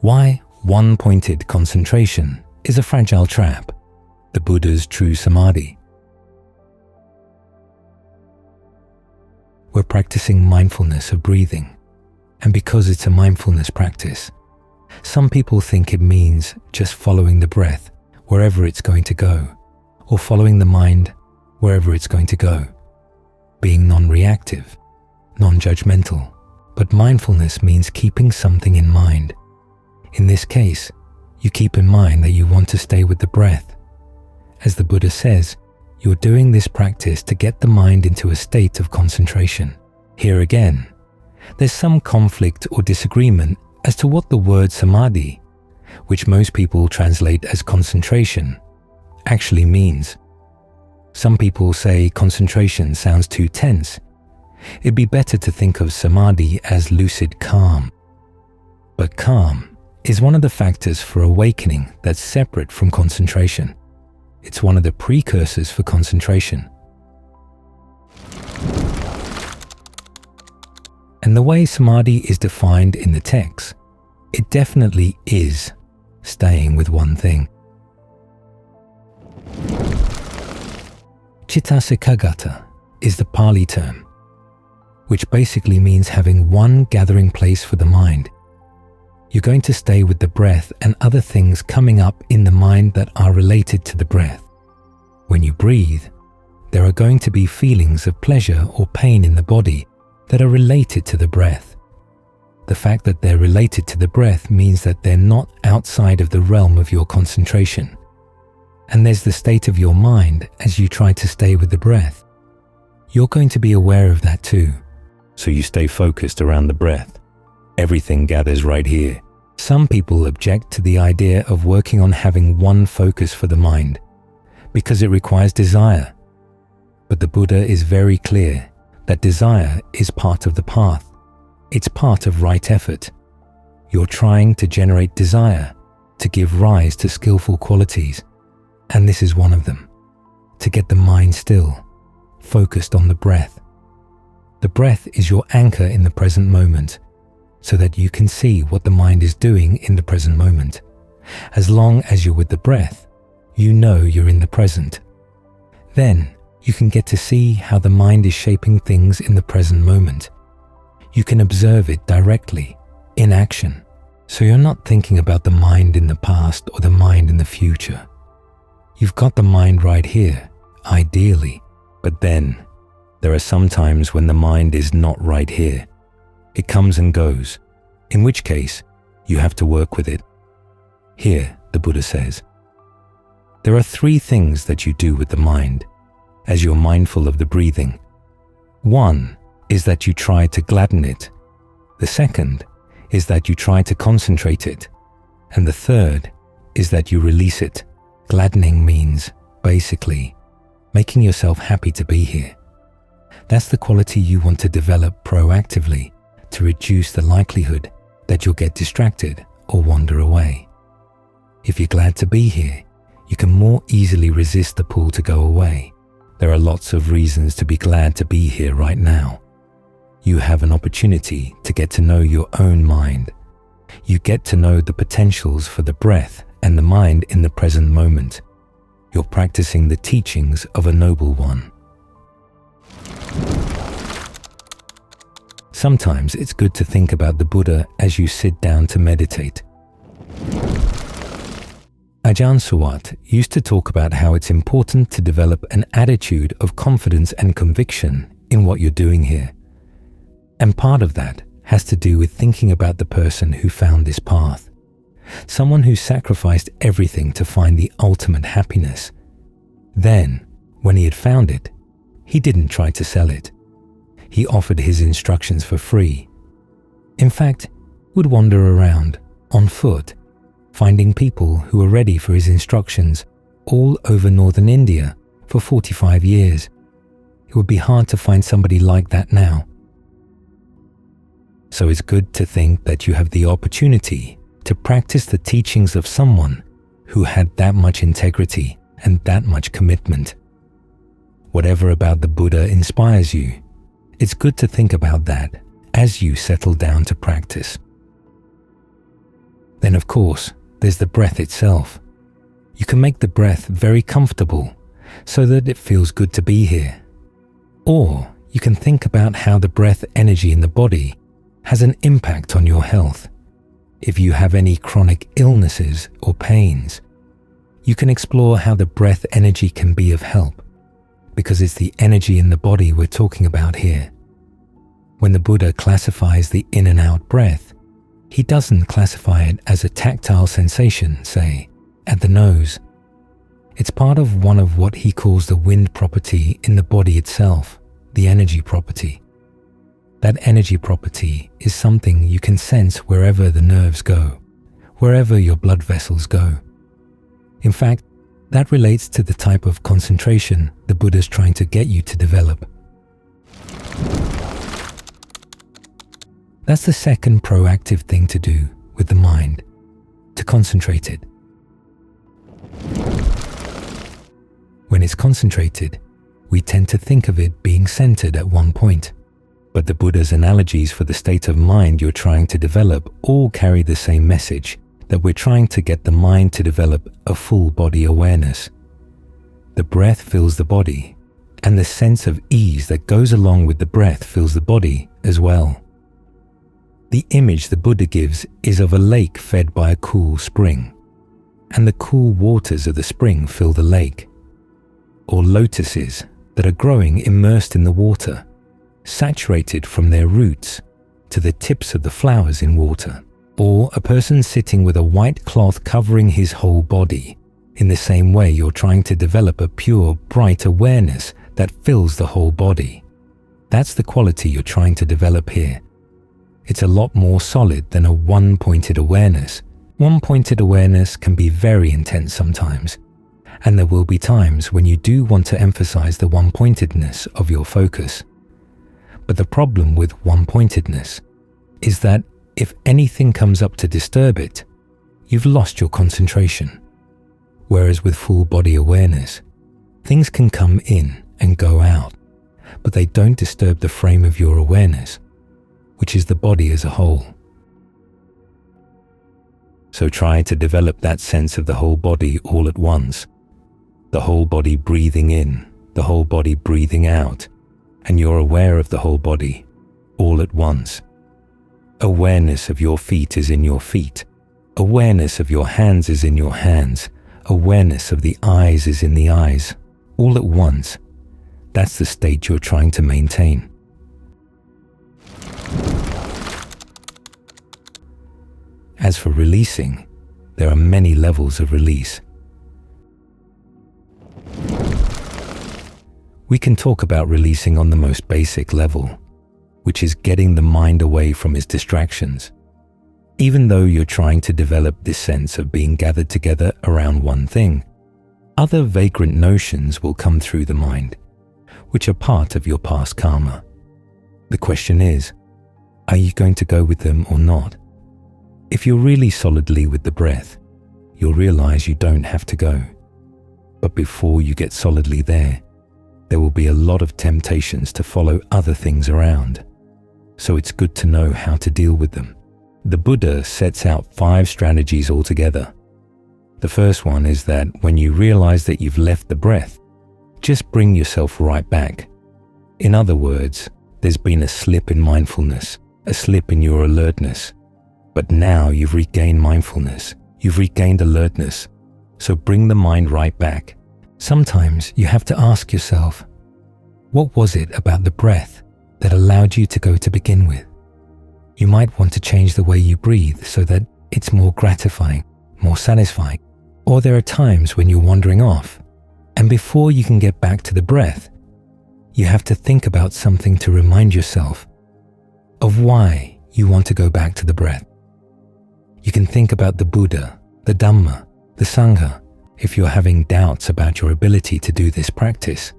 Why one-pointed concentration is a fragile trap, the Buddha's true Samādhi. We're practicing mindfulness of breathing, and because it's a mindfulness practice, some people think it means just following the breath wherever it's going to go, or following the mind wherever it's going to go, being non-reactive, non-judgmental. But mindfulness means keeping something in mind. In this case, you keep in mind that you want to stay with the breath. As the Buddha says, you're doing this practice to get the mind into a state of concentration. Here again, there's some conflict or disagreement as to what the word Samādhi, which most people translate as concentration, actually means. Some people say concentration sounds too tense. It'd be better to think of Samādhi as lucid calm. But calm is one of the factors for awakening that's separate from concentration. It's one of the precursors for concentration. And the way Samādhi is defined in the text, it definitely is staying with one thing. Cittass'ekaggatā is the Pali term, which basically means having one gathering place for the mind. You're going to stay with the breath and other things coming up in the mind that are related to the breath. When you breathe, there are going to be feelings of pleasure or pain in the body that are related to the breath. The fact that they're related to the breath means that they're not outside of the realm of your concentration. And there's the state of your mind as you try to stay with the breath. You're going to be aware of that too. So you stay focused around the breath. Everything gathers right here. Some people object to the idea of working on having one focus for the mind because it requires desire. But the Buddha is very clear that desire is part of the path. It's part of right effort. You're trying to generate desire to give rise to skillful qualities, and this is one of them. To get the mind still, focused on the breath. The breath is your anchor in the present moment, so that you can see what the mind is doing in the present moment. As long as you're with the breath, you know you're in the present. Then you can get to see how the mind is shaping things in the present moment. You can observe it directly, in action, so you're not thinking about the mind in the past or the mind in the future. You've got the mind right here, ideally, but then there are some times when the mind is not right here. It comes and goes, in which case you have to work with it. Here, the Buddha says, there are 3 things that you do with the mind as you're mindful of the breathing. 1 is that you try to gladden it. The 2nd is that you try to concentrate it. And the 3rd is that you release it. Gladdening means, basically, making yourself happy to be here. That's the quality you want to develop proactively to reduce the likelihood that you'll get distracted or wander away. If you're glad to be here, you can more easily resist the pull to go away. There are lots of reasons to be glad to be here right now. You have an opportunity to get to know your own mind. You get to know the potentials for the breath and the mind in the present moment. You're practicing the teachings of a noble one. Sometimes it's good to think about the Buddha as you sit down to meditate. Ajahn Suwat used to talk about how it's important to develop an attitude of confidence and conviction in what you're doing here. And part of that has to do with thinking about the person who found this path. Someone who sacrificed everything to find the ultimate happiness. Then, when he had found it, he didn't try to sell it. He offered his instructions for free. In fact, would wander around, on foot, finding people who were ready for his instructions all over northern India for 45 years. It would be hard to find somebody like that now. So it's good to think that you have the opportunity to practice the teachings of someone who had that much integrity and that much commitment. Whatever about the Buddha inspires you, it's good to think about that as you settle down to practice. Then of course, there's the breath itself. You can make the breath very comfortable so that it feels good to be here. Or you can think about how the breath energy in the body has an impact on your health. If you have any chronic illnesses or pains, you can explore how the breath energy can be of help, because it's the energy in the body we're talking about here. When the Buddha classifies the in and out breath, he doesn't classify it as a tactile sensation, say, at the nose. It's part of one of what he calls the wind property in the body itself, the energy property. That energy property is something you can sense wherever the nerves go, wherever your blood vessels go. In fact, that relates to the type of concentration the Buddha's trying to get you to develop. That's the second proactive thing to do with the mind, to concentrate it. When it's concentrated, we tend to think of it being centered at one point. But the Buddha's analogies for the state of mind you're trying to develop all carry the same message, that we're trying to get the mind to develop a full body awareness. The breath fills the body, and the sense of ease that goes along with the breath fills the body as well. The image the Buddha gives is of a lake fed by a cool spring, and the cool waters of the spring fill the lake. Or lotuses that are growing immersed in the water, saturated from their roots to the tips of the flowers in water. Or a person sitting with a white cloth covering his whole body. In the same way, you're trying to develop a pure, bright awareness that fills the whole body. That's the quality you're trying to develop here. It's a lot more solid than a one-pointed awareness. One-pointed awareness can be very intense sometimes, and there will be times when you do want to emphasize the one-pointedness of your focus. But the problem with one-pointedness is that if anything comes up to disturb it, you've lost your concentration. Whereas with full body awareness, things can come in and go out, but they don't disturb the frame of your awareness, which is the body as a whole. So try to develop that sense of the whole body all at once. The whole body breathing in, the whole body breathing out, and you're aware of the whole body all at once. Awareness of your feet is in your feet. Awareness of your hands is in your hands. Awareness of the eyes is in the eyes, all at once. That's the state you're trying to maintain. As for releasing, there are many levels of release. We can talk about releasing on the most basic level, which is getting the mind away from its distractions. Even though you're trying to develop this sense of being gathered together around one thing, other vagrant notions will come through the mind, which are part of your past karma. The question is, are you going to go with them or not? If you're really solidly with the breath, you'll realize you don't have to go. But before you get solidly there will be a lot of temptations to follow other things around. So it's good to know how to deal with them. The Buddha sets out 5 strategies altogether. The first one is that when you realize that you've left the breath, just bring yourself right back. In other words, there's been a slip in mindfulness, a slip in your alertness. But now you've regained mindfulness, you've regained alertness, so bring the mind right back. Sometimes you have to ask yourself, what was it about the breath that allowed you to go to begin with? You might want to change the way you breathe so that it's more gratifying, more satisfying. Or there are times when you're wandering off, and before you can get back to the breath, you have to think about something to remind yourself of why you want to go back to the breath. You can think about the Buddha, the Dhamma, the Sangha. If you're having doubts about your ability to do this practice,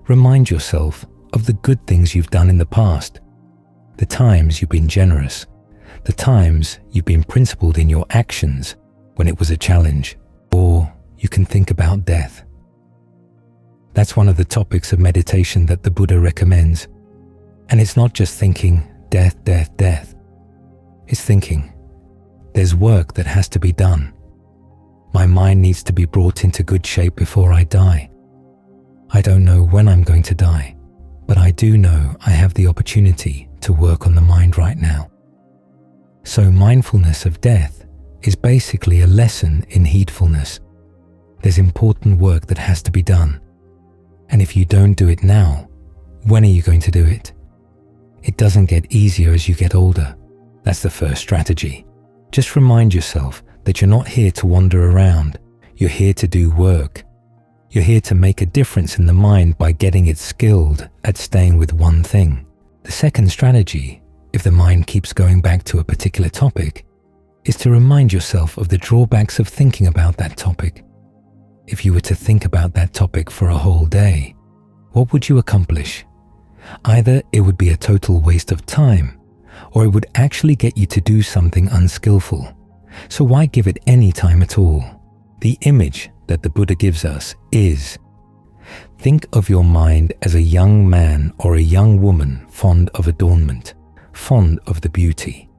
remind yourself of the good things you've done in the past, the times you've been generous, the times you've been principled in your actions when it was a challenge. Or you can think about death. That's one of the topics of meditation that the Buddha recommends. And it's not just thinking death, death, death. It's thinking, There's work that has to be done. My mind needs to be brought into good shape before I die. I don't know when I'm going to die, but I do know I have the opportunity to work on the mind right now. So mindfulness of death is basically a lesson in heedfulness. There's important work that has to be done. And if you don't do it now, when are you going to do it? It doesn't get easier as you get older. That's the first strategy. Just remind yourself that you're not here to wander around. You're here to do work. You're here to make a difference in the mind by getting it skilled at staying with one thing. The second strategy, if the mind keeps going back to a particular topic, is to remind yourself of the drawbacks of thinking about that topic. If you were to think about that topic for a whole day, what would you accomplish? Either it would be a total waste of time, or it would actually get you to do something unskillful. So why give it any time at all? The image that the Buddha gives us is, think of your mind as a young man or a young woman fond of adornment, fond of the beauty,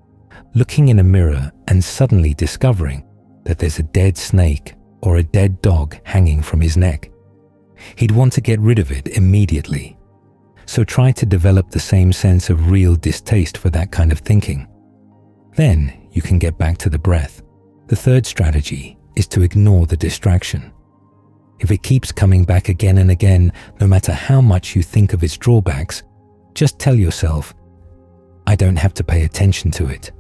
looking in a mirror and suddenly discovering that there's a dead snake or a dead dog hanging from his neck. He'd want to get rid of it immediately. So try to develop the same sense of real distaste for that kind of thinking. Then you can get back to the breath. The third strategy is to ignore the distraction. If it keeps coming back again and again, no matter how much you think of its drawbacks, just tell yourself, I don't have to pay attention to it.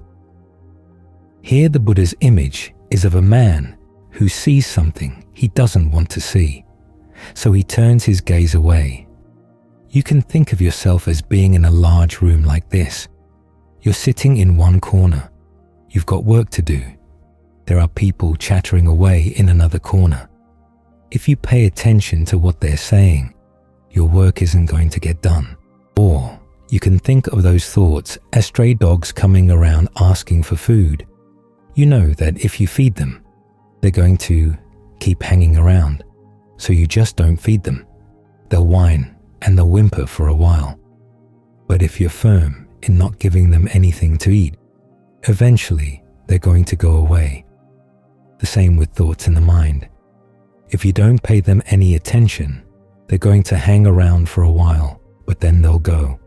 Here the Buddha's image is of a man who sees something he doesn't want to see, so he turns his gaze away. You can think of yourself as being in a large room like this. You're sitting in one corner. You've got work to do. There are people chattering away in another corner. If you pay attention to what they're saying, your work isn't going to get done. Or you can think of those thoughts as stray dogs coming around asking for food. You know that if you feed them, they're going to keep hanging around, so you just don't feed them. They'll whine and they'll whimper for a while. But if you're firm in not giving them anything to eat, eventually they're going to go away. The same with thoughts in the mind. If you don't pay them any attention, they're going to hang around for a while, but then they'll go.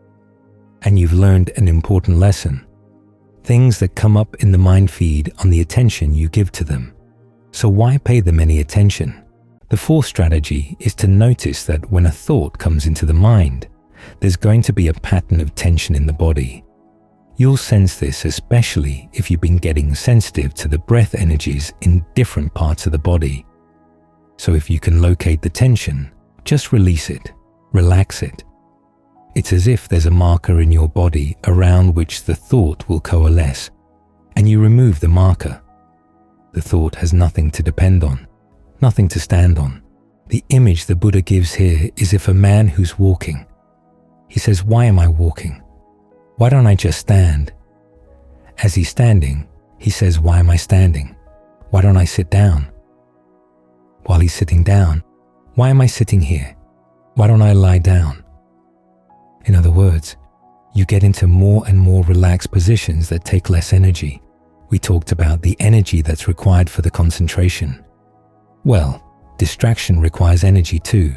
And you've learned an important lesson. Things that come up in the mind feed on the attention you give to them. So why pay them any attention? The fourth strategy is to notice that when a thought comes into the mind, there's going to be a pattern of tension in the body. You'll sense this especially if you've been getting sensitive to the breath energies in different parts of the body. So if you can locate the tension, just release it, relax it. It's as if there's a marker in your body around which the thought will coalesce, and you remove the marker. The thought has nothing to depend on, nothing to stand on. The image the Buddha gives here is if a man who's walking. He says, why am I walking? Why don't I just stand? As he's standing, he says, why am I standing? Why don't I sit down? While he's sitting down, why am I sitting here? Why don't I lie down? In other words, you get into more and more relaxed positions that take less energy. We talked about the energy that's required for the concentration. Well, distraction requires energy too.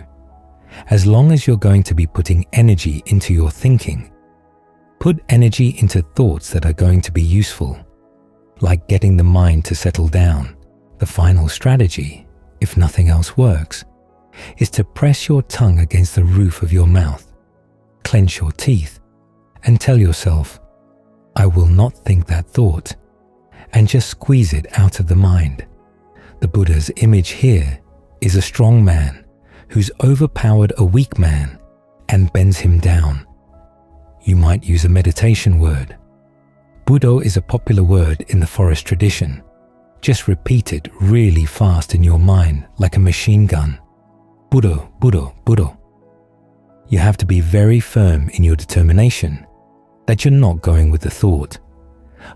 As long as you're going to be putting energy into your thinking, put energy into thoughts that are going to be useful, like getting the mind to settle down. The final strategy, if nothing else works, is to press your tongue against the roof of your mouth, clench your teeth, and tell yourself, I will not think that thought, and just squeeze it out of the mind. The Buddha's image here is a strong man who's overpowered a weak man and bends him down. You might use a meditation word. Buddho is a popular word in the forest tradition. Just repeat it really fast in your mind like a machine gun. Buddho, Buddho, Buddho. You have to be very firm in your determination that you're not going with the thought.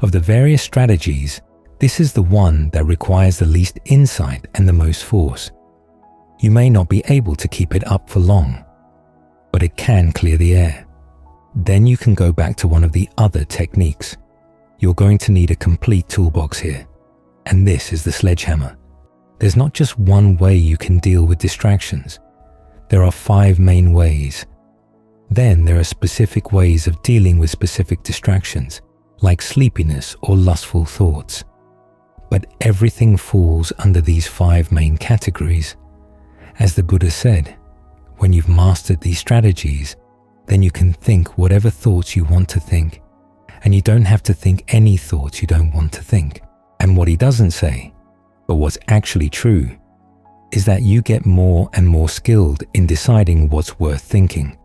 Of the various strategies, this is the one that requires the least insight and the most force. You may not be able to keep it up for long, but it can clear the air. Then you can go back to one of the other techniques. you're going to need a complete toolbox here. And this is the sledgehammer. There's not just one way you can deal with distractions. There are 5 main ways. Then there are specific ways of dealing with specific distractions, like sleepiness or lustful thoughts. But everything falls under these 5 main categories. As the Buddha said, when you've mastered these strategies, then you can think whatever thoughts you want to think, and you don't have to think any thoughts you don't want to think. And what he doesn't say, but what's actually true, is that you get more and more skilled in deciding what's worth thinking.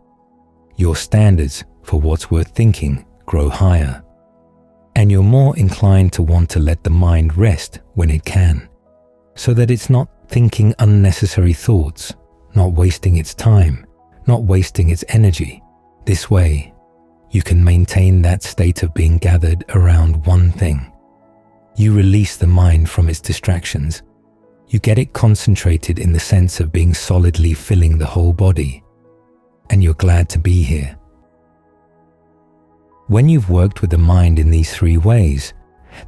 Your standards for what's worth thinking grow higher, and you're more inclined to want to let the mind rest when it can, so that it's not thinking unnecessary thoughts, not wasting its time, not wasting its energy. This way, you can maintain that state of being gathered around one thing. You release the mind from its distractions. You get it concentrated in the sense of being solidly filling the whole body, and you're glad to be here. When you've worked with the mind in these 3 ways,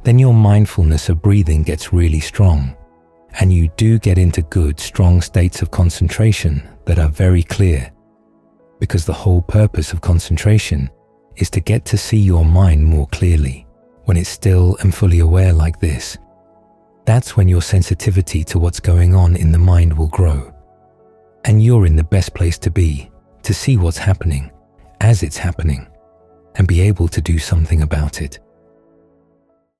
then your mindfulness of breathing gets really strong, and you do get into good, strong states of concentration that are very clear, because the whole purpose of concentration is to get to see your mind more clearly. When it's still and fully aware like this, that's when your sensitivity to what's going on in the mind will grow, and you're in the best place to be, to see what's happening as it's happening, and be able to do something about it.